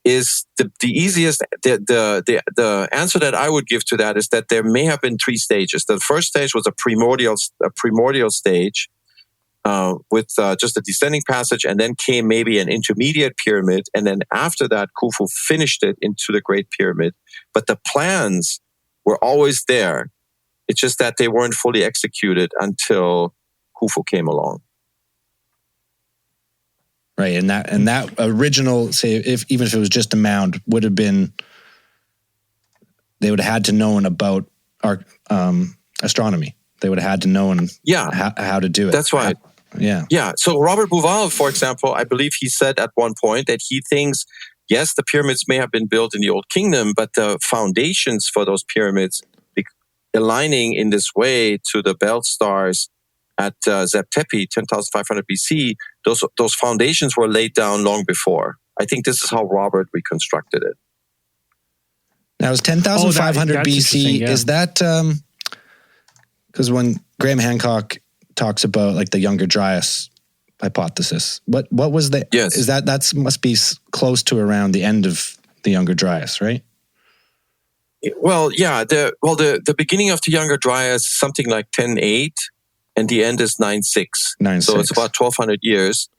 S5: is the easiest. The answer that I would give to that is that there may have been three stages. The first stage was a primordial stage with just a descending passage, and then came maybe an intermediate pyramid, and then after that, Khufu finished it into the Great Pyramid. But the plans were always there. It's just that they weren't fully executed until Khufu came along.
S3: Right, and that original, say, even if it was just a mound, would have been, they would have had to known about astronomy. They would have had to known how to do it.
S5: That's right. Yeah. So Robert Bauval, for example, I believe he said at one point that he thinks, yes, the pyramids may have been built in the Old Kingdom, but the foundations for those pyramids aligning in this way to the belt stars at Zeb Tepe, 10,500 BC, those foundations were laid down long before. I think this is how Robert reconstructed it.
S3: Now, is 10,500 BC,
S2: yeah.
S3: Is that, because when Graham Hancock talks about like the Younger Dryas hypothesis, what was the,
S5: yes.
S3: Is that must be close to around the end of the Younger Dryas, right?
S5: Well, yeah, the beginning of the Younger Dryas is something like 10.8, and the end is 9.6.
S3: 9.6.
S5: So it's about 1,200 years.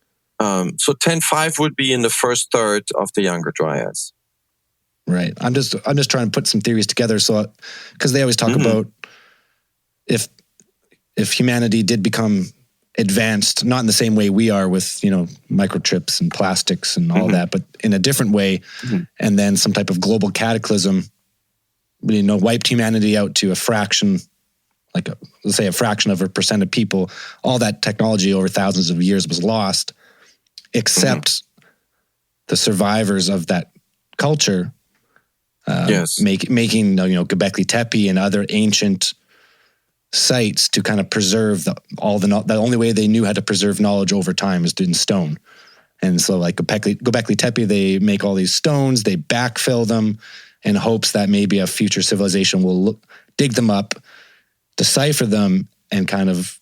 S5: So 10.5 would be in the first third of the Younger Dryas.
S3: Right. I'm just trying to put some theories together. So, because they always talk about if humanity did become advanced, not in the same way we are with, microchips and plastics and all that, but in a different way, and then some type of global cataclysm, wiped humanity out to a fraction, let's say a fraction of a percent of people, all that technology over thousands of years was lost, except the survivors of that culture, making Göbekli Tepe and other ancient sites to kind of preserve the only way they knew how to preserve knowledge over time is in stone. And so like Göbekli Tepe, they make all these stones, they backfill them in hopes that maybe a future civilization will dig them up, decipher them, and kind of,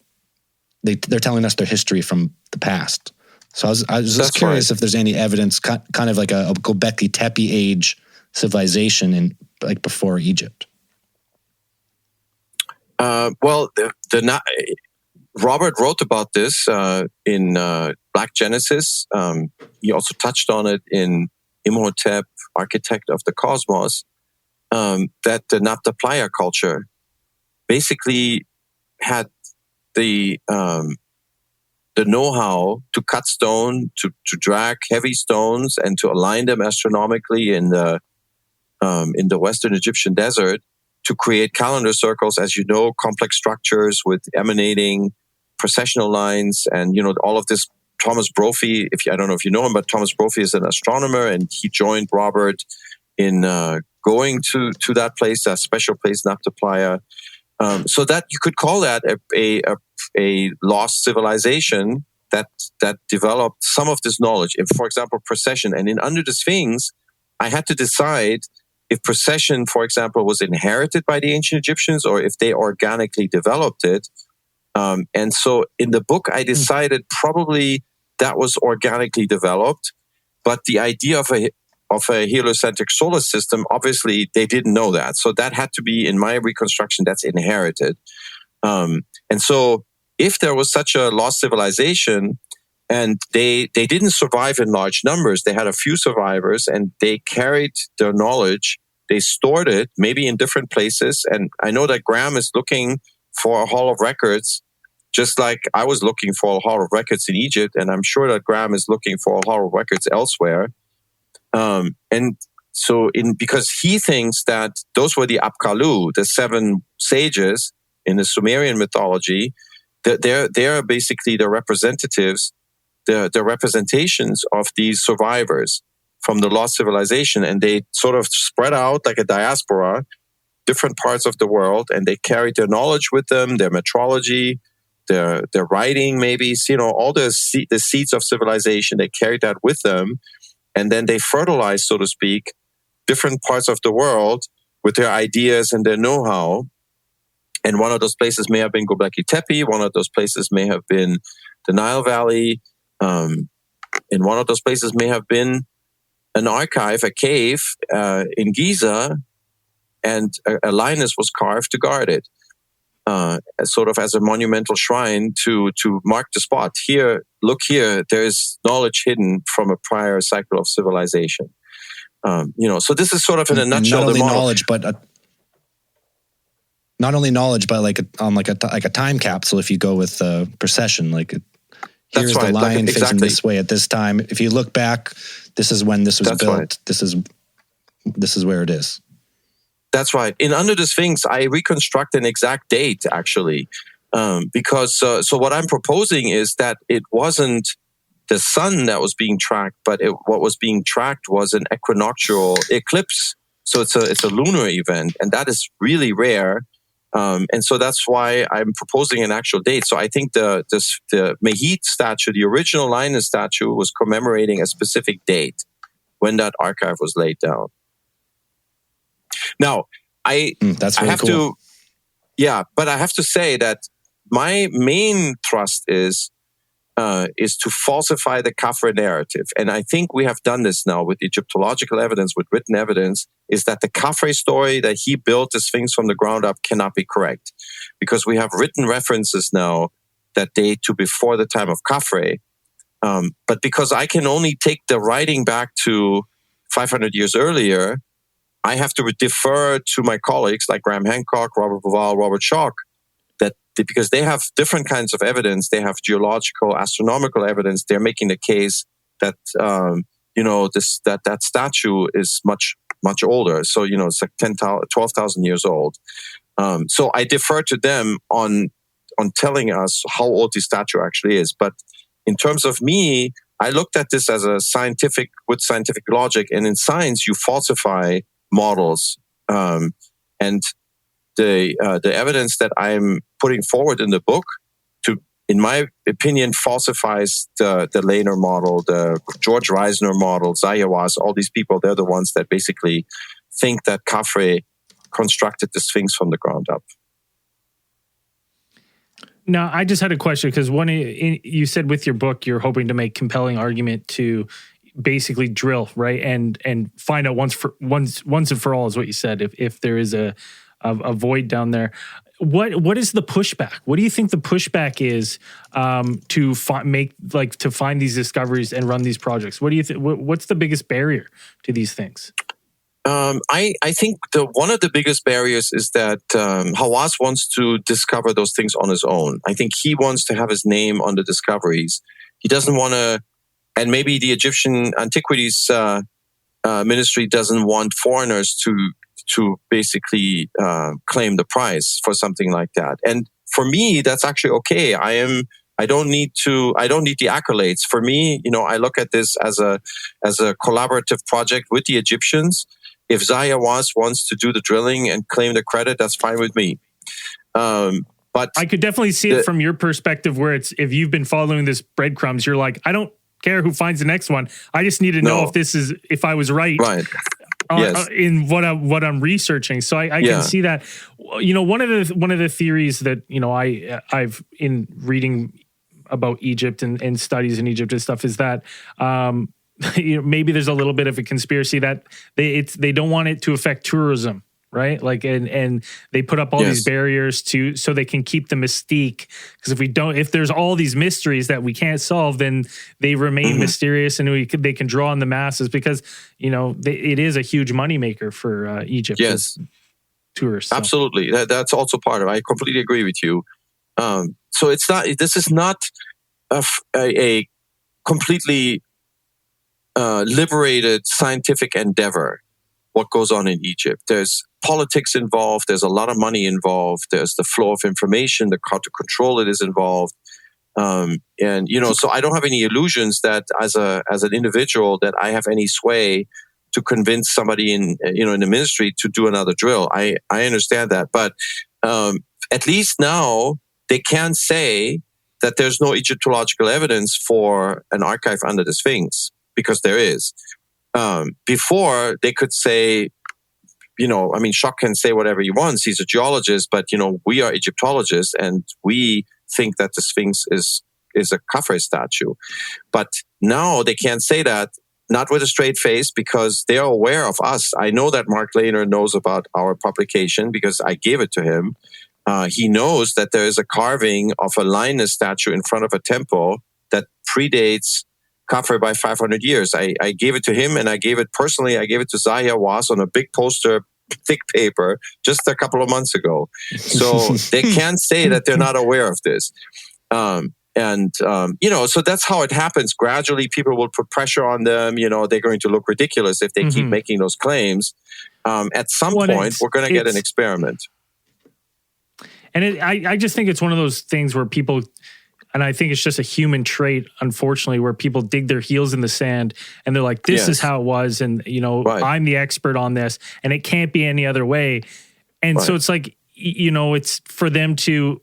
S3: they're telling us their history from the past. So I was just curious if there's any evidence, kind of like a Göbekli Tepe age civilization in like before Egypt.
S5: Well, Robert wrote about this in Black Genesis. He also touched on it in Imhotep, Architect of the Cosmos, that the Nabta Playa culture basically had the know-how to cut stone, to drag heavy stones, and to align them astronomically in the Western Egyptian desert to create calendar circles, as you know, complex structures with emanating processional lines, and all of this. Thomas Brophy, I don't know if you know him, but Thomas Brophy is an astronomer, and he joined Robert in going to that place, that special place, Nabta Playa. So that you could call that a lost civilization that developed some of this knowledge. For example, precession. And in Under the Sphinx, I had to decide if precession, for example, was inherited by the ancient Egyptians or if they organically developed it. And so in the book, I decided probably that was organically developed, but the idea of a heliocentric solar system, obviously they didn't know that. So that had to be, in my reconstruction, that's inherited. And so if there was such a lost civilization and they didn't survive in large numbers, they had a few survivors and they carried their knowledge, they stored it maybe in different places. And I know that Graham is looking for a Hall of Records, just like I was looking for a Hall of Records in Egypt, and I'm sure that Graham is looking for a Hall of Records elsewhere. And so because he thinks that those were the Apkallu, the 7 sages in the Sumerian mythology, that they're basically the representatives, the representations of these survivors from the lost civilization, and they sort of spread out like a diaspora, different parts of the world, and they carried their knowledge with them, their metrology, their writing, maybe, all the seeds of civilization. They carried that with them, and then they fertilized, so to speak, different parts of the world with their ideas and their know-how. And one of those places may have been Göbekli Tepe. One of those places may have been the Nile Valley. And one of those places may have been an archive, a cave in Giza, and a lioness was carved to guard it, sort of as a monumental shrine to mark the spot. Here, look here, there is knowledge hidden from a prior cycle of civilization. So this is sort of in a nutshell.
S3: Not only knowledge, but like a time capsule. If you go with precession, here's the lion facing this way at this time. If you look back, this is when this was built. Right. This is where it is.
S5: That's right. In Under the Sphinx, I reconstruct an exact date, actually, because so what I'm proposing is that it wasn't the sun that was being tracked, but what was being tracked was an equinoctial eclipse. So it's a lunar event, and that is really rare. And so that's why I'm proposing an actual date. So I think the Mehit statue, the original lioness statue, was commemorating a specific date when that archive was laid down. Now,
S3: that's really cool.
S5: But I have to say that my main thrust is to falsify the Khafre narrative. And I think we have done this now with Egyptological evidence, with written evidence, is that the Khafre story that he built the Sphinx from the ground up cannot be correct. Because we have written references now that date to before the time of Khafre. But because I can only take the writing back to 500 years earlier, I have to defer to my colleagues like Graham Hancock, Robert Bauval, Robert Schoch, because they have different kinds of evidence. They have geological, astronomical evidence. They're making the case that that statue is much older. So it's like 12,000 years old. So I defer to them on telling us how old the statue actually is. But in terms of me, I looked at this as with scientific logic, and in science you falsify models, and the evidence that I'm putting forward in the book, in my opinion, falsifies the Lehner model, the George Reisner model, Zayawas, all these people. They're the ones that basically think that Khafre constructed the Sphinx from the ground up.
S2: Now, I just had a question because you said with your book you're hoping to make compelling argument to basically drill, right, and find out once and for all is what you said. If there is a void down there, what is the pushback? What do you think the pushback is to find these discoveries and run these projects? What do you think? What's the biggest barrier to these things?
S5: I think one of the biggest barriers is that Hawass wants to discover those things on his own. I think he wants to have his name on the discoveries. He doesn't want to, and maybe the Egyptian Antiquities Ministry doesn't want foreigners to basically claim the prize for something like that. And for me, that's actually okay. I don't need the accolades. For me, I look at this as a collaborative project with the Egyptians. If Zahi Hawass wants to do the drilling and claim the credit, that's fine with me. But
S2: I could definitely see it from your perspective, where it's, if you've been following this breadcrumbs, you're like, I don't care who finds the next one. I just need to know if I was right. In what I'm researching. So I can see that. One of the theories that I've in reading about Egypt and studies in Egypt and stuff is that maybe there's a little bit of a conspiracy that they don't want it to affect tourism, right? Like and they put up all these barriers so they can keep the mystique, because if there's all these mysteries that we can't solve, then they remain mysterious, and they can draw on the masses, because it is a huge moneymaker for Egypt.
S5: Yes,
S2: tourists. So.
S5: Absolutely, that's also part of it. I completely agree with you. So this is not a completely liberated scientific endeavor. What goes on in Egypt? There's politics involved. There's a lot of money involved. There's the flow of information, how to control it is involved. So I don't have any illusions that as an individual that I have any sway to convince somebody in the ministry to do another drill. I understand that, but at least now they can say that there's no Egyptological evidence for an archive under the Sphinx, because there is. Before, they could say, Schoch can say whatever he wants. He's a geologist, but, we are Egyptologists, and we think that the Sphinx is a Khafre statue. But now they can't say that, not with a straight face, because they are aware of us. I know that Mark Lehner knows about our publication because I gave it to him. He knows that there is a carving of a lioness statue in front of a temple that predates Khafre by 500 years. I gave it to him, and I gave it personally. I gave it to Zahi Hawass on a big poster, thick paper, just a couple of months ago. So they can't say that they're not aware of this. So that's how it happens. Gradually, people will put pressure on them. They're going to look ridiculous if they keep making those claims. At some point, we're going to get an experiment.
S2: And I just think it's one of those things where people, and I think it's just a human trait, unfortunately, where people dig their heels in the sand and they're like, this is how it was. And, I'm the expert on this, and it can't be any other way. And so it's like, it's for them to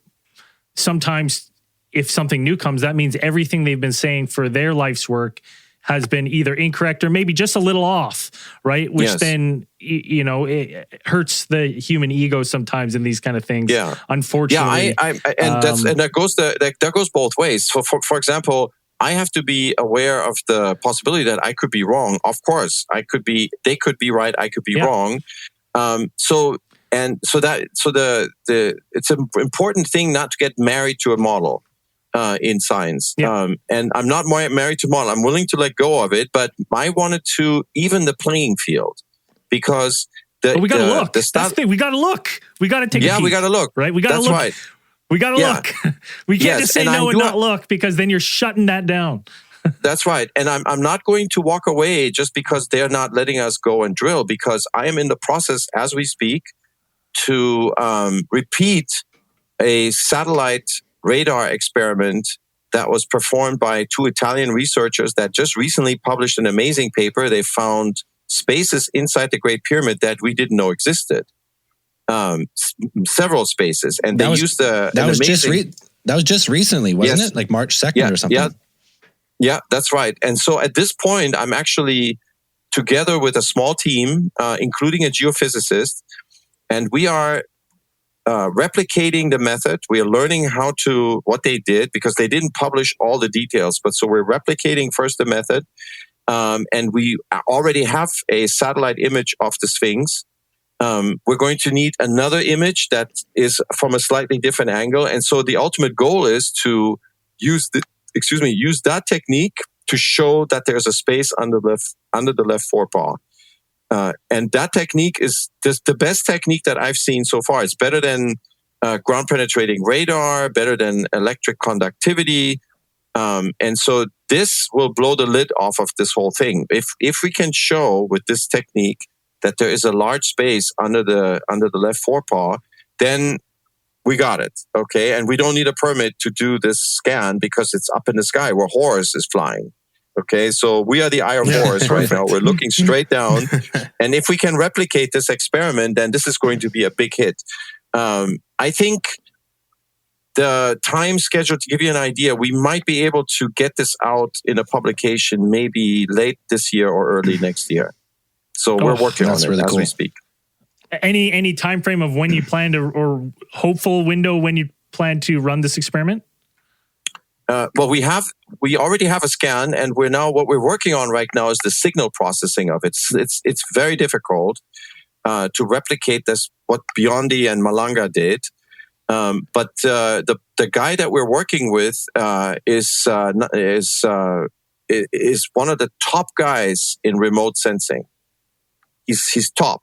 S2: sometimes, if something new comes, that means everything they've been saying for their life's work has been either incorrect or maybe just a little off, right? Which then, it hurts the human ego sometimes in these kind of things. Yeah, unfortunately.
S5: Yeah, that goes both ways. For example, I have to be aware of the possibility that I could be wrong. Of course, they could be right, I could be wrong. It's an important thing not to get married to a model. In science. And I'm not married to model. I'm willing to let go of it, but I wanted to even the playing field, because
S2: we got to look. That's the thing. We got to look. We got to take a peek.
S5: We got to look.
S2: Right? We got to look.
S5: Right.
S2: We got to look. We can't just say no and not look, because then you're shutting that down.
S5: That's right. And I'm not going to walk away just because they're not letting us go and drill, because I am in the process as we speak to repeat a satellite radar experiment that was performed by two Italian researchers that just recently published an amazing paper. They found spaces inside the Great Pyramid that we didn't know existed. Several spaces, and they used that
S3: was just recently, wasn't it? Like March 2nd or something.
S5: Yeah, that's right. And so at this point, I'm actually together with a small team, including a geophysicist, and we are replicating the method. We are learning what they did, because they didn't publish all the details. But so we're replicating first the method, and we already have a satellite image of the Sphinx. we're going to need another image that is from a slightly different angle. And so the ultimate goal is to use that technique to show that there's a space under the left forepaw. And that technique is just the best technique that I've seen so far. It's better than ground penetrating radar, better than electric conductivity. And so this will blow the lid off of this whole thing. If we can show with this technique that there is a large space under the left forepaw, then we got it. Okay. And we don't need a permit to do this scan because it's up in the sky where Horus is flying. Okay. So we are the eye of Horus right now. We're looking straight down. And if we can replicate this experiment, then this is going to be a big hit. I think the time schedule, to give you an idea, we might be able to get this out in a publication maybe late this year or early next year. So we're working on it as we speak.
S2: Any time frame of when you plan to, or hopeful window when you plan to run this experiment?
S5: Well, we already have a scan, and what we're working on right now is the signal processing of it. It's very difficult to replicate what Biondi and Malanga did. But the guy that we're working with is one of the top guys in remote sensing. He's top.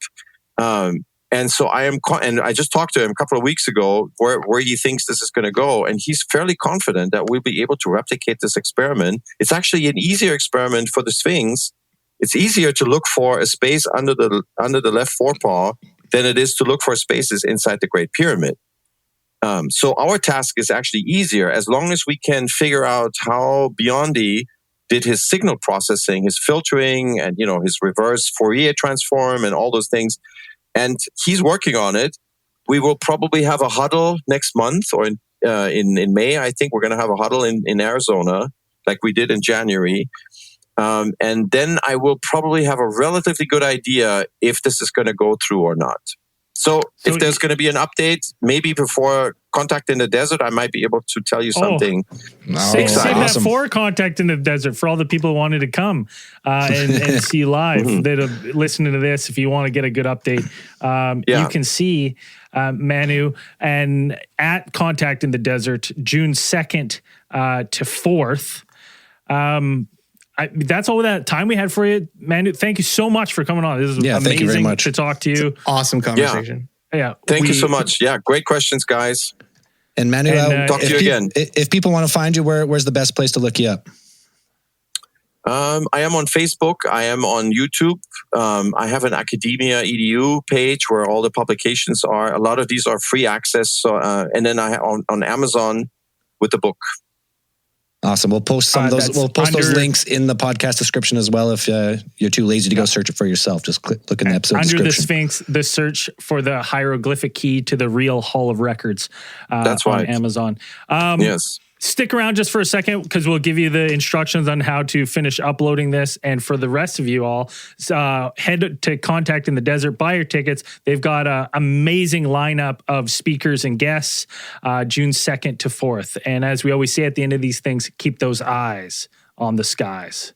S5: And so I just talked to him a couple of weeks ago where he thinks this is going to go. And he's fairly confident that we'll be able to replicate this experiment. It's actually an easier experiment for the Sphinx. It's easier to look for a space under the left forepaw than it is to look for spaces inside the Great Pyramid. So our task is actually easier as long as we can figure out how Biondi did his signal processing, his filtering, and his reverse Fourier transform and all those things. And he's working on it. We will probably have a huddle next month or in May. I think we're going to have a huddle in Arizona like we did in January. And then I will probably have a relatively good idea if this is going to go through or not. So if there's going to be an update, maybe before Contact in the Desert, I might be able to tell you something.
S2: Save that for Contact in the Desert for all the people who wanted to come and see live that are listening to this. If you want to get a good update, you can see Manu and at Contact in the Desert, June 2nd to 4th. That's all that time we had for you, Manu. Thank you so much for coming on. This is amazing
S3: thank you very much.
S2: to talk to you.
S4: Awesome conversation.
S2: Yeah.
S5: Thank you so much. Yeah, great questions, guys.
S3: And Manu,
S5: talk to you again.
S3: If people want to find you, where's the best place to look you up?
S5: I am on Facebook. I am on YouTube. I have an Academia EDU page where all the publications are. A lot of these are free access. So, and then I have on Amazon with the book.
S3: Awesome. We'll post some of those. We'll post those links in the podcast description as well. If you're too lazy to go search it for yourself, just look in the episode description.
S2: Under the Sphinx, the search for the hieroglyphic key to the real Hall of Records.
S5: That's right.
S2: On Amazon.
S5: Yes.
S2: Stick around just for a second because we'll give you the instructions on how to finish uploading this. And for the rest of you all, head to Contact in the Desert, buy your tickets. They've got an amazing lineup of speakers and guests, June 2nd to 4th. And as we always say at the end of these things, keep those eyes on the skies.